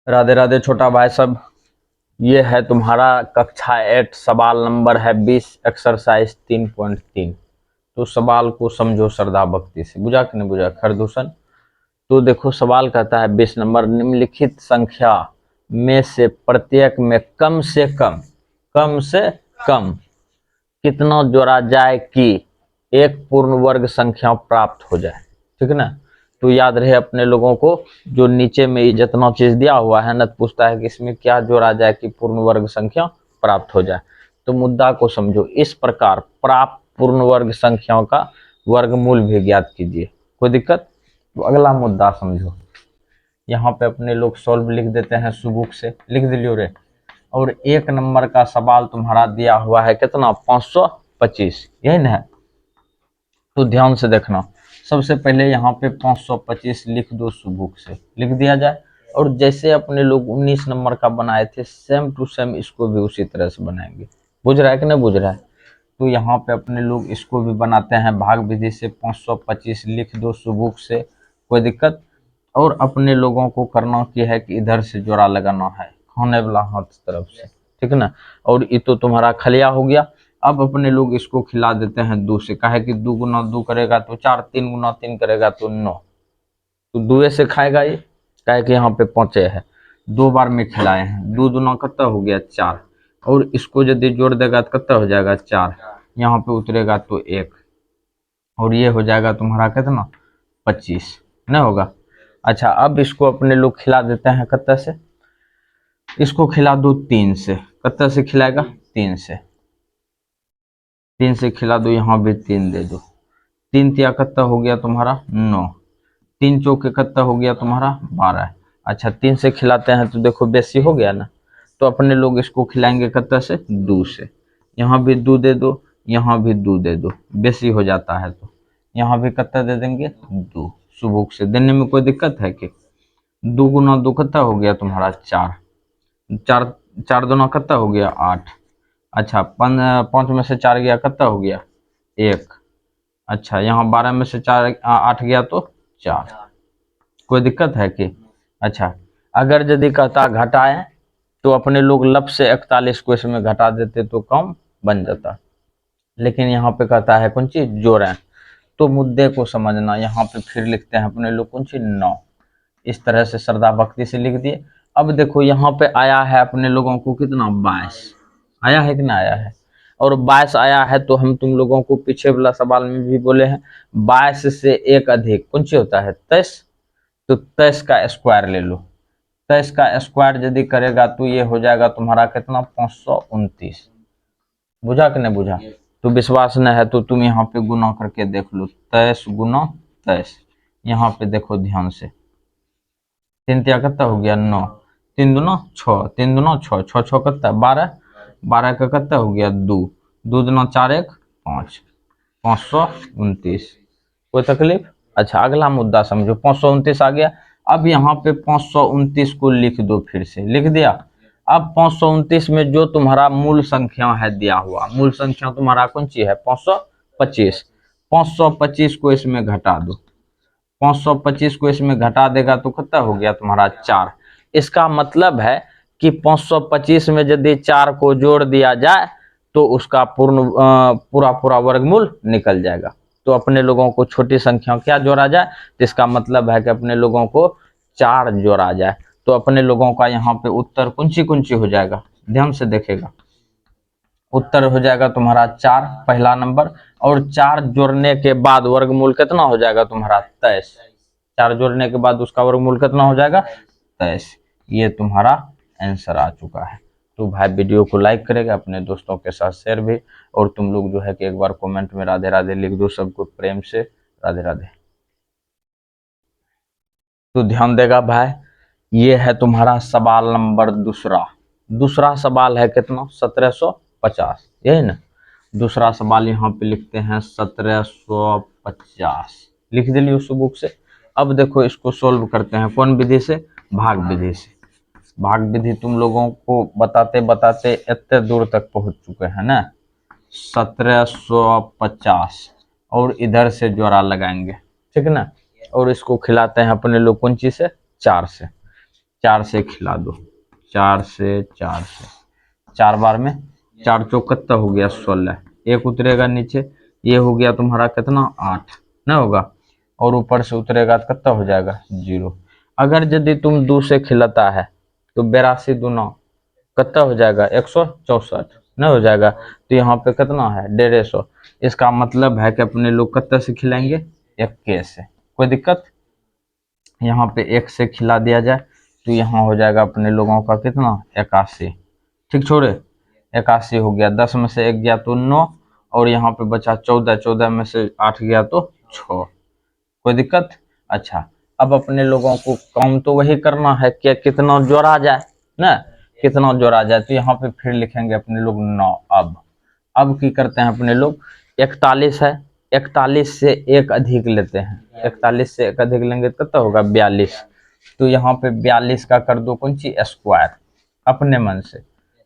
राधे राधे छोटा भाई सब। ये है तुम्हारा कक्षा 8 सवाल नंबर है 20 एक्सरसाइज 3.3। तो सवाल को समझो श्रद्धा भक्ति से, बुझा कि नहीं बुझा खरदूषण। तो देखो सवाल कहता है 20 नंबर, निम्नलिखित संख्या में से प्रत्येक में कम से कम कितना जोड़ा जाए कि एक पूर्ण वर्ग संख्या प्राप्त हो जाए। ठीक है ना। तो याद रहे अपने लोगों को, जो नीचे में जितना चीज दिया हुआ है न, पूछता है कि इसमें क्या जोड़ा जाए कि पूर्ण वर्ग संख्या प्राप्त हो जाए। तो मुद्दा को समझो इस प्रकार, प्राप्त पूर्ण वर्ग संख्याओं का वर्गमूल भी ज्ञात कीजिए। कोई दिक्कत? तो अगला मुद्दा समझो। यहाँ पे अपने लोग सॉल्व लिख देते हैं, सुबुक से लिख दिलियो रे। और 1 नंबर का सवाल तुम्हारा दिया हुआ है कितना, 525, यही ना है। तो ध्यान से देखना, सबसे पहले यहाँ पे 525 लिख दो, सुबुक से लिख दिया जाए। और जैसे अपने लोग 19 नंबर का बनाए थे, सेम टू सेम इसको भी उसी तरह से बनाएंगे। बुझ रहा है कि नहीं बुझ रहा है? तो यहाँ पे अपने लोग इसको भी बनाते हैं भाग विधि से, 525 लिख दो सुबुक से, कोई दिक्कत। और अपने लोगों को करना क्या है कि इधर से जोड़ा लगाना है, खाने वाला हाथ तरफ से, ठीक है ना। और ये तो तुम्हारा खलिया हो गया। अब अपने लोग इसको खिला देते हैं 2 से, काहे कि 2 गुना 2 करेगा तो 4, 3 गुना 3 करेगा तो 9। तो 2 से खाएगा ये, काहे कि यहाँ पे पहुंचे है, 2 बार में खिलाए हैं। 2 दूना कितना हो गया, 4। और इसको यदि जोड़ देगा तो कितना हो जाएगा, 4। यहाँ पे उतरेगा तो 1, और ये हो जाएगा तुम्हारा कितना, 25 न होगा। अच्छा, अब इसको अपने लोग खिला देते हैं कितना से, इसको खिला दो 3 से। कितना से खिलाएगा, 3 से। 3 से खिला दो, यहाँ भी 3 दे दो। 3 तिया कितना हो गया तुम्हारा, 9। 3 चौके कितना हो गया तुम्हारा, 12। अच्छा, 3 से खिलाते हैं तो देखो बेसी हो गया ना। तो अपने लोग इसको खिलाएंगे कितना से, 2 से। यहाँ भी 2 दे दो, यहाँ भी 2 दे दो, बेसी हो जाता है तो यहाँ भी कितना दे देंगे, 2। सुबह से देने में कोई दिक्कत है कि? 2 गुना 2 कितना हो गया तुम्हारा, 4। 4 4 दूना कितना हो गया, 8। अच्छा, 5 में से 4 गया, कितना हो गया, 1। अच्छा, यहाँ 12 में से 4 8 गया तो 4। कोई दिक्कत है कि? अच्छा, अगर यदि कहता घटाएं तो अपने लोग लब से 41 को इसमें घटा देते तो कम बन जाता। लेकिन यहाँ पे कहता है कौन चीज, जोड़ें। तो मुद्दे को समझना, यहाँ पे फिर लिखते हैं अपने लोग कौन चीज, 9। इस तरह से श्रद्धा भक्ति से लिख दिए। अब देखो यहाँ पे आया है अपने लोगों को कितना, 22 आया है कि ना आया है। और 22 आया है तो हम तुम लोगों को पीछे वाला सवाल में भी बोले हैं, 22 से एक अधिक कौन सी होता है, 23। तो 23 का स्क्वायर ले लो। 23 का स्क्वायर यदि करेगा तो ये हो जाएगा तुम्हारा कितना, 529। बुझा कि नहीं बुझा? तो विश्वास न है तो तुम यहाँ पे गुना करके देख लो, 23 गुना 23। यहाँ पे देखो ध्यान से, 3 तिया कितना हो गया, 9। 3 दूना 6, 3 दूना 6, 6 6 कितना, 12। 12 का कितना हो गया, 2। 2 दूना 4 1 5, 529। कोई तकलीफ? अच्छा, अगला मुद्दा समझो, 529 आ गया। अब यहाँ पे 529 को लिख दो, फिर से लिख दिया। अब 529 में जो तुम्हारा मूल संख्या है दिया हुआ, मूल संख्या तुम्हारा कौन सी है, 525। 525 को इसमें घटा दो। 525 को इसमें घटा देगा तो कितना हो गया तुम्हारा, 4। इसका मतलब है कि 525 में यदि 4 को जोड़ दिया जाए तो उसका पूरा पूरा वर्गमूल निकल जाएगा। तो अपने लोगों को छोटी संख्या क्या जोड़ा जाए, तो इसका मतलब है कि अपने लोगों को 4 जोड़ा जाए। तो अपने लोगों का यहाँ पे उत्तर कौन सी हो जाएगा, ध्यान से देखेगा। उत्तर हो जाएगा तुम्हारा 4, पहला नंबर। और 4 जोड़ने के बाद वर्गमूल कितना हो जाएगा तुम्हारा, 23। 4 जोड़ने के बाद उसका वर्गमूल कितना हो जाएगा, 23। ये तुम्हारा आंसर आ चुका है। तो भाई वीडियो को लाइक करेगा, अपने दोस्तों के साथ शेयर भी। और तुम लोग जो है कि एक बार कमेंट में राधे राधे लिख दो, सबको प्रेम से राधे राधे। तो ध्यान देगा भाई, ये है तुम्हारा सवाल नंबर दूसरा। दूसरा सवाल है कितना, 1750, यही ना। दूसरा सवाल यहाँ पे लिखते हैं 1750, लिख दिलिए उस बुक से। अब देखो इसको सोल्व करते हैं कौन विधि से, भाग विधि से। भाग विधि तुम लोगों को बताते बताते इतने दूर तक पहुंच चुके हैं ना। 1750 और इधर से जोड़ा लगाएंगे, ठीक है ना। और इसको खिलाते हैं अपने लोग कौन चीज से, 4 से। 4 से खिला दो, 4 से 4 बार में 4 चौक कितना हो गया 16, एक उतरेगा नीचे, ये हो गया तुम्हारा कितना 8 ना होगा, और ऊपर से उतरेगा तो कितना हो जाएगा 0। अगर यदि तुम 2 से खिलाता है तो 82 दूना कितना हो जाएगा 164 ना हो जाएगा, तो यहाँ पे कितना है 150। इसका मतलब है कि अपने लोग कितना से खिलाएंगे 1 से, कोई दिक्कत। यहाँ पे 1 से खिला दिया जाए तो यहाँ हो जाएगा अपने लोगों का कितना 81, ठीक छोड़े 81 हो गया, 10 में से 1 गया तो 9, और यहाँ पे बचा 14, 14 में से 8 गया तो 6, कोई दिक्कत। अच्छा, अब अपने लोगों को काम तो वही करना है कि कितना जोड़ा जाए ना, कितना जोड़ा जाए, तो यहाँ पे फिर लिखेंगे अपने लोग 9। अब की करते हैं अपने लोग 41 है, 41 से 1 अधिक लेते हैं, 41 से 1 अधिक लेंगे तो कितना होगा 42, तो यहाँ पे 42 का कर दो कौन सी स्क्वायर, अपने मन से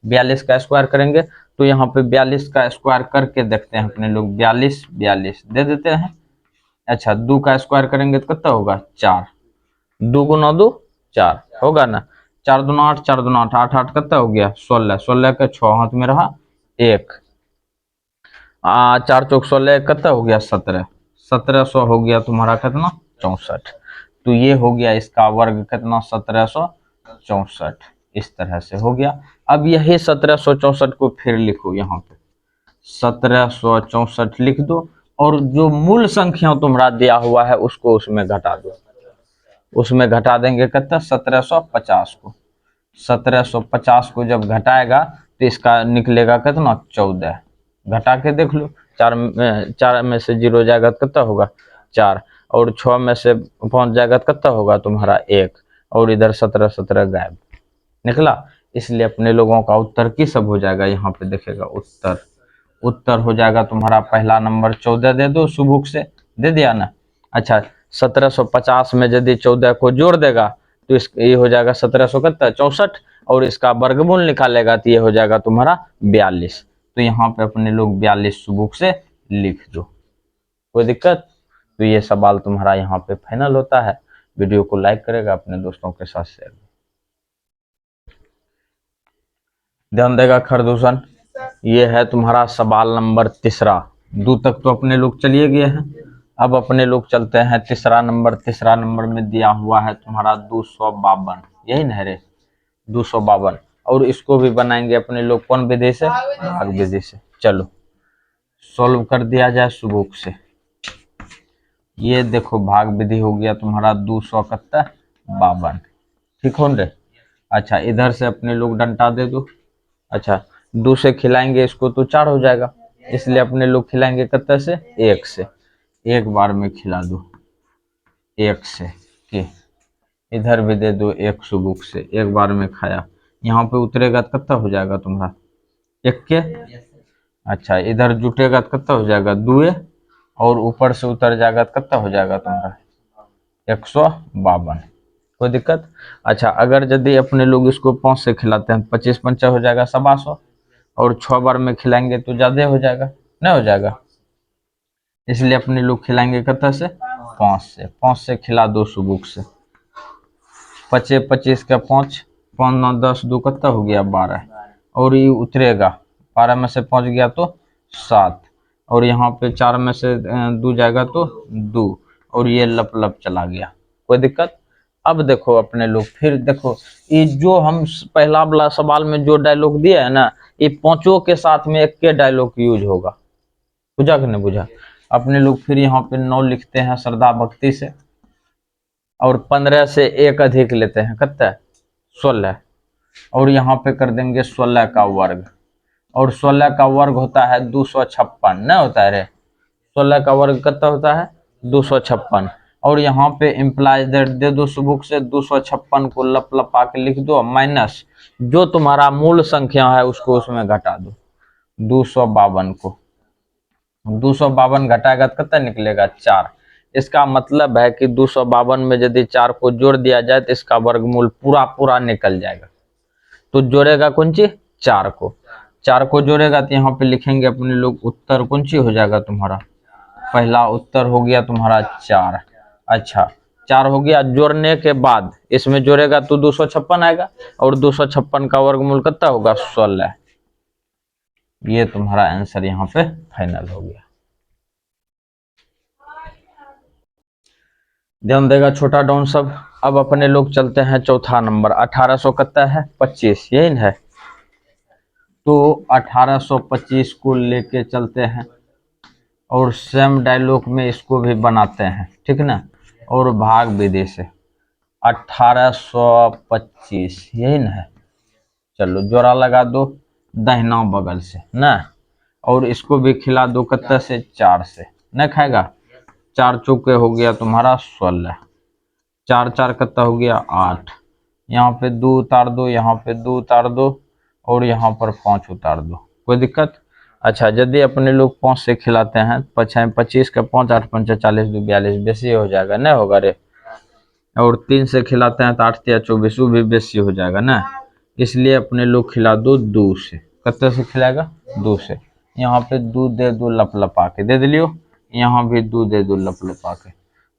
42 का स्क्वायर करेंगे, तो यहाँ पे 42 का स्क्वायर करके देखते हैं अपने लोग, 42 42 दे देते हैं। अच्छा, 2 का स्क्वायर करेंगे तो कितना होगा 4, 2 गुना 2 4 होगा ना, 4 दूना 8, 4 दूना 8, 8 8 कितना हो गया 16, 16 का 6 हाथ में रहा 1, 4 चौक 16 कितना हो गया 17, 1700 हो गया तुम्हारा कितना 64, तो ये हो गया इसका वर्ग कितना 1764, इस तरह से हो गया। अब यही 1764 को फिर लिखो, यहाँ पे 1764 लिख दो, और जो मूल संख्या तुम्हारा दिया हुआ है उसको उसमें घटा दो, उसमें घटा देंगे कितना 1750 को, 1750 को जब घटाएगा तो इसका निकलेगा कितना 14, घटा के देख लो, 4 में से 0 जाएगा तो कितना होगा 4, और 6 में से 5 जाएगा तो कितना होगा तुम्हारा 1, और इधर 17 17 गायब निकला। इसलिए अपने लोगों का उत्तर की सब हो जाएगा, यहाँ पे देखेगा उत्तर, उत्तर हो जाएगा तुम्हारा पहला नंबर 14 दे दो, सुबुक से दे दिया ना। अच्छा, 1750 में यदि 14 को जोड़ देगा तो इस ये हो जाएगा 1700 कितना 64, और इसका वर्गमूल निकालेगा तो ये हो जाएगा तुम्हारा 42, तो यहाँ पे अपने लोग 42 सुबुक से लिख दो, कोई दिक्कत। तो ये सवाल तुम्हारा यहाँ पे फाइनल होता है। वीडियो को लाइक करेगा, अपने दोस्तों के साथ शेयर ध्यान देगा। खरदूषण ये है तुम्हारा सवाल नंबर 3, 2 तक तो अपने लोग चलिए गए हैं, अब अपने लोग चलते हैं 3 नंबर। 3 नंबर में दिया हुआ है तुम्हारा 252, यही ना रे 252, और इसको भी बनाएंगे अपने लोग कौन विधि से, भाग विधि से। चलो सॉल्व कर दिया जाए सुबुक से। ये देखो भाग विधि हो गया तुम्हारा 252, ठीक हो रे। अच्छा, इधर से अपने लोग डंटा दे दो। अच्छा, 2 से खिलाएंगे इसको तो 4 हो जाएगा, इसलिए अपने लोग खिलाएंगे कितने से 1 से, 1 बार में खिला दो 1 से के, इधर भी दे दो 1 सुबुक से, 1 बार में खाया, यहाँ पे उतरेगा तो कितना हो जाएगा तुम्हारा 1 के। अच्छा, इधर जुटेगा तो कितना हो जाएगा 2, और ऊपर से उतर जाएगा तो कितना हो जाएगा तुम्हारा 152, कोई दिक्कत। अच्छा, अगर यदि अपने लोग इसको 5 से खिलाते हैं 25 पंचा हो जाएगा 125, और 6 बार में खिलाएंगे तो ज्यादा हो जाएगा, नहीं हो जाएगा, इसलिए अपने लोग खिलाएंगे कितना से 5 से, 5 से खिला दो सुबुक से, 25 25 का 5, 5 9 10 2 कितना हो गया 12, और ये उतरेगा 12 में से 5 गया तो 7, और यहाँ पे 4 में से 2 जाएगा तो 2, और ये लप लप चला गया, कोई दिक्कत। अब देखो अपने लोग फिर देखो, ये जो हम पहला वाला सवाल में जो डायलॉग दिया है ना, ये 5 के साथ में 1 के डायलॉग यूज होगा, बुझा कि नहीं बुझा। अपने लोग फिर यहाँ पे 9 लिखते हैं श्रद्धा भक्ति से, और 15 से 1 अधिक लेते हैं कितना 16, और यहाँ पे कर देंगे 16 का वर्ग, और 16 का वर्ग होता है 256, नहीं होता है रे, 16 का वर्ग कितना होता है 256, और यहाँ पे इम्प्लाई दे दो सुबुक से, 256 को लप लपा के लिख दो, माइनस जो तुम्हारा मूल संख्या है उसको उसमें घटा दो, 252 को 252 घटाएगा तो कितना निकलेगा 4। इसका मतलब है कि 252 में यदि 4 को जोड़ दिया जाए तो इसका वर्गमूल पूरा पूरा निकल जाएगा, तो जोड़ेगा कौन सी 4 को, 4 को जोड़ेगा तो यहाँ पे लिखेंगे अपने लोग उत्तर कौन सी हो जाएगा तुम्हारा, पहला उत्तर हो गया तुम्हारा 4। अच्छा, 4 हो गया। जोड़ने के बाद इसमें जोड़ेगा तो 256 आएगा, और 256 का वर्गमूल कितना होगा 16। ये तुम्हारा आंसर यहाँ पे फाइनल हो गया। ध्यान देगा छोटा डाउन सब। अब अपने लोग चलते हैं चौथा नंबर, 1800 कितना है 25, यही है। तो 1825 को लेके चलते हैं और सेम डायलॉग में इसको भी बनाते हैं, ठीक ना। और भाग विधि से 1825 यही ना है। चलो जोड़ा लगा दो दाहिना बगल से ना, और इसको भी खिला दो कितना से 4 से, न खाएगा। 4 चौके हो गया तुम्हारा 16, 4 4 कितना हो गया 8। यहाँ पे 2 उतार दो, यहाँ पे 2 उतार दो, और यहाँ पर 5 उतार दो, कोई दिक्कत। अच्छा यदि अपने लोग 5 से खिलाते हैं, 25 का 5 8 5 40 2 42 बेसी हो जाएगा, नहीं होगा रे। और 3 से खिलाते हैं तो 8 3 24 भी बेसी हो जाएगा ना। इसलिए अपने लोग खिला दो 2 से, कितने से खिलाएगा 2 से। यहाँ पे 2 दे दो लप लपा के दे दिलियो, यहाँ भी 2 दे दो लप लपा के।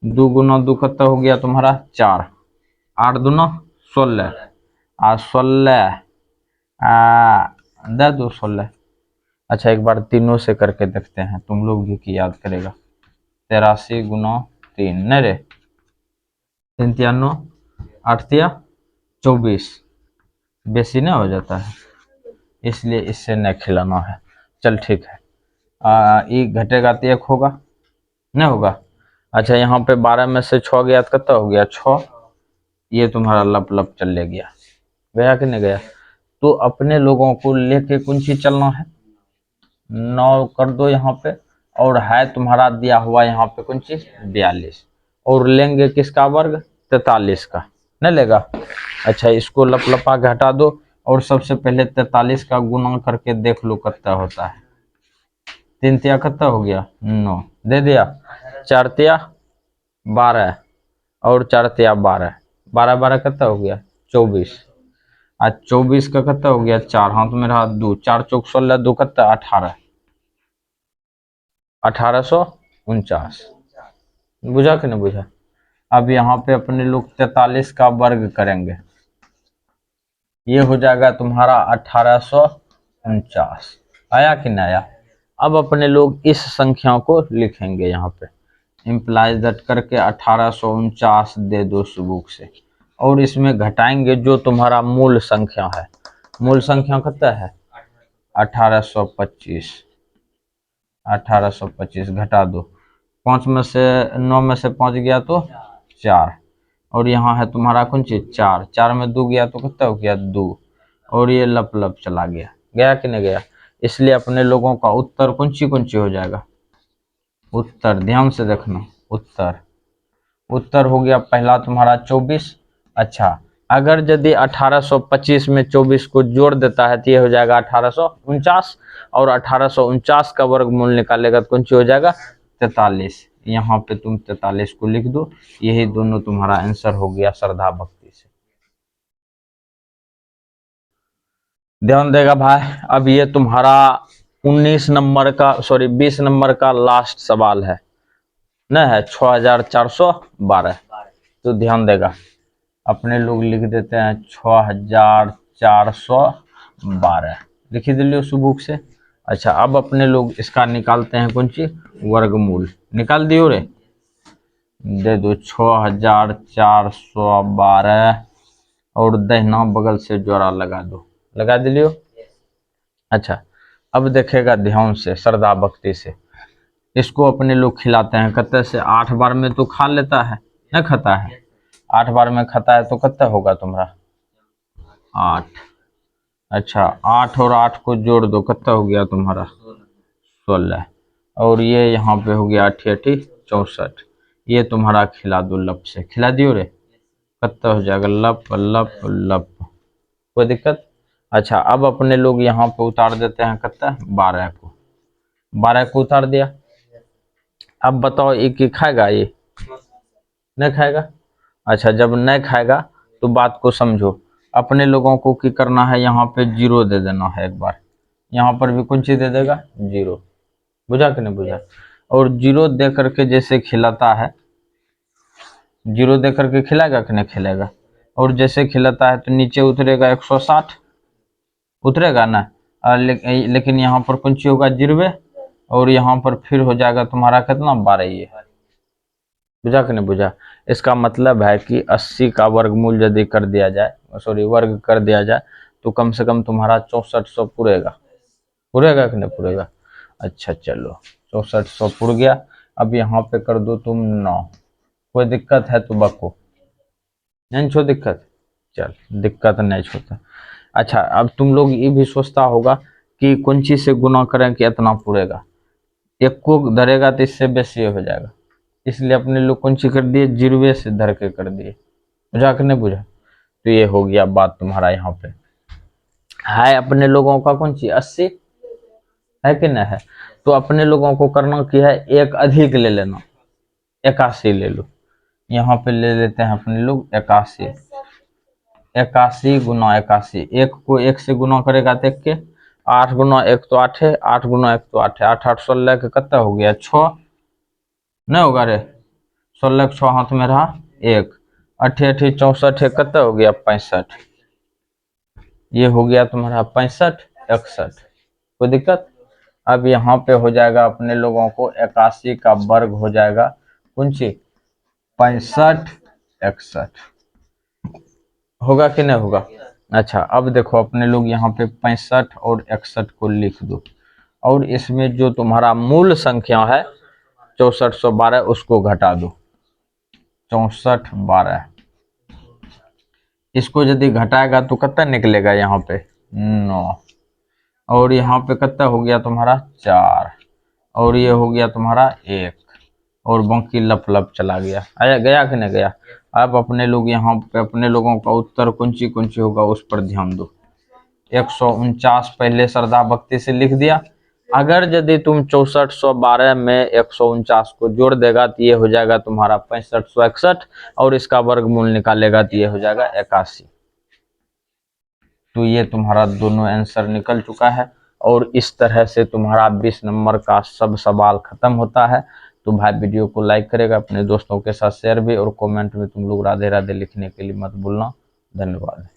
2 गुना 2 कितना हो गया तुम्हारा 4, 8 दूना 16, आ 16 दे दो 16। अच्छा एक बार तीनों से करके देखते हैं, तुम लोग भी की याद करेगा। 83 गुना 3 नहीं रे, 3 3 9 8 3 24 बेसी नहीं हो जाता है, इसलिए इससे न खिलाना है। चल ठीक है, ये घटेगा तो 1 होगा, नहीं होगा। अच्छा यहाँ पे 12 में से 6 गया तो कितना हो गया 6, ये तुम्हारा लप लप चले गया, गया कि नहीं गया। तो अपने लोगों को लेके कौन सी चलना है, 9 कर दो यहाँ पे, और है तुम्हारा दिया हुआ यहाँ पे कौन सी 42, और लेंगे किसका वर्ग 43 का, नहीं लेगा। अच्छा इसको लप लपा के हटा दो, और सबसे पहले 43 का गुणा करके देख लो कितना होता है। 3 तिया कितना हो गया 9 दे दिया, 4 तिया 12, और 4 तिया 12, 12 12 कितना हो गया 24, आज 24 का कितना हो गया 4, हाथ में रहा 2, 4 चौक 16 2 कितना 18, 1849। बुझा कि नहीं बुझा। अब यहाँ पे अपने लोग 43 का वर्ग करेंगे, ये हो जाएगा तुम्हारा 1849, आया कि नहीं आया। अब अपने लोग इस संख्या को लिखेंगे यहाँ पे, इम्प्लाइज दैट करके 1849 दे दो सुबुक से, और इसमें घटाएंगे जो तुम्हारा मूल संख्या है। मूल संख्या कितना है 1825, 1825 घटा दो, 5 में से 9 में से 5 गया तो 4, और यहाँ है तुम्हारा कौन चीज 4, 4 में 2 गया तो कितना हो गया 2, और ये लप लप चला गया, गया कि नहीं गया। इसलिए अपने लोगों का उत्तर कौन सी हो जाएगा, उत्तर ध्यान से देखना, उत्तर हो गया पहला तुम्हारा 24। अच्छा अगर यदि 1825 में 24 को जोड़ देता है तो ये हो जाएगा 1849, और 1849 का वर्गमूल निकालेगा तो कौन सी हो जाएगा 43। यहाँ पे तुम 43 को लिख दो, यही दोनों तुम्हारा आंसर हो गया श्रद्धा भक्ति से। ध्यान देगा भाई, अब ये तुम्हारा 19 नंबर का 20 नंबर का लास्ट सवाल है न, है 6412। तो ध्यान देगा अपने लोग लिख देते हैं 6412, लिखी दिलियो सुबुक से। अच्छा अब अपने लोग इसका निकालते हैं कौन सी वर्गमूल, निकाल दियो रे, दे दो 6412, और दाहिना बगल से जोड़ा लगा दो, लगा दिलियो। अच्छा अब देखेगा ध्यान से श्रद्धा भक्ति से, इसको अपने लोग खिलाते हैं कत्ते से 8 बार में तो खा लेता है, न खाता है 8 बार में खाता है तो कितना होगा तुम्हारा 8। अच्छा 8 और 8 को जोड़ दो, कितना हो गया तुम्हारा 16, और ये यहाँ पे हो गया 8 8 64, ये तुम्हारा खिला दो लप से, खिला दियो रे, कितना हो जाएगा लप लप लप, कोई दिक्कत। अच्छा अब अपने लोग यहाँ पे उतार देते हैं कितना 12 को, 12 को उतार दिया। अब बताओ ये खाएगा, ये नहीं खाएगा। अच्छा जब नहीं खाएगा तो बात को समझो, अपने लोगों को क्या करना है, यहाँ पे 0 दे देना है एक बार, यहाँ पर भी कौन सी दे देगा 0, बुझा कि नहीं बुझा। और 0 दे करके जैसे खिलाता है जीरो दे करके खिलाएगा कि नहीं खिलाएगा? और जैसे खिलाता है तो नीचे उतरेगा 160, उतरेगा ना। लेकिन यहाँ पर कौन सी होगा? जीरो। और यहाँ पर फिर हो जाएगा तुम्हारा कितना? 12। ये बुझा कि नहीं बुझा? इसका मतलब है कि 80 का वर्गमूल यदि कर दिया जाए, सॉरी वर्ग कर दिया जाए, तो कम से कम तुम्हारा 6400 पुरेगा। पुरेगा कि नहीं पुरेगा? अच्छा चलो, 6400 पुर गया। अब यहाँ पे कर दो तुम 9। कोई दिक्कत है तो बको, नहीं छो दिक्कत? चल, दिक्कत नहीं छोता। अच्छा, अब तुम लोग ये भी सोचता होगा कि कौन चीज से गुना करें कि इतना पुरेगा। एक को धरेगा तो इससे बेसी हो जाएगा, इसलिए अपने लोग कौन सी कर दिए? जीरो से धर के कर दिए। बुझा कि नहीं बुझा? तो ये हो गया बात तुम्हारा। यहाँ पे है अपने लोगों का कौन सी? 80 है कि नहीं है? तो अपने लोगों को करना क्या है? एक अधिक ले लेना, 81 ले लो। यहाँ पे ले लेते हैं अपने लोग 81। 81 गुना 81, एक को एक से गुना करेगा तो एक के 8 गुना 1 तो 8 है, 8 गुना 1 तो 8 है, 8 8 16 के कितना हो गया? 6। नहीं होगा रे? 16 6 हाथ में रहा 1, 8 8 64 है, कितना हो गया? 65। ये हो गया तुम्हारा 65 61। कोई दिक्कत? अब यहाँ पे हो जाएगा अपने लोगों को 81 का वर्ग हो जाएगा कौन सी? 65 61। होगा कि नहीं होगा? अच्छा, अब देखो अपने लोग यहाँ पे 65 और 61 को लिख दो, और इसमें जो तुम्हारा मूल संख्या है 6412 उसको घटा दो। 6412 इसको यदि घटाएगा तो कितना निकलेगा? यहाँ पे 9, और यहाँ पे कितना हो गया तुम्हारा? 4, और ये हो गया तुम्हारा 1, और बाकी लप लप चला गया। आया गया कि नहीं गया? अब अपने लोग यहाँ पे अपने लोगों का उत्तर कौन सी होगा उस पर ध्यान दो। 149 पहले श्रद्धा भक्ति से लिख दिया। अगर यदि तुम 6412 में 149 को जोड़ देगा तो ये हो जाएगा तुम्हारा 6561, और इसका वर्गमूल निकालेगा तो ये हो जाएगा 81। तो ये तुम्हारा दोनों आंसर निकल चुका है, और इस तरह से तुम्हारा 20 नंबर का सब सवाल खत्म होता है। तो भाई वीडियो को लाइक करेगा, अपने दोस्तों के साथ शेयर भी, और कमेंट में तुम लोग राधे राधे लिखने के लिए मत भूलना। धन्यवाद।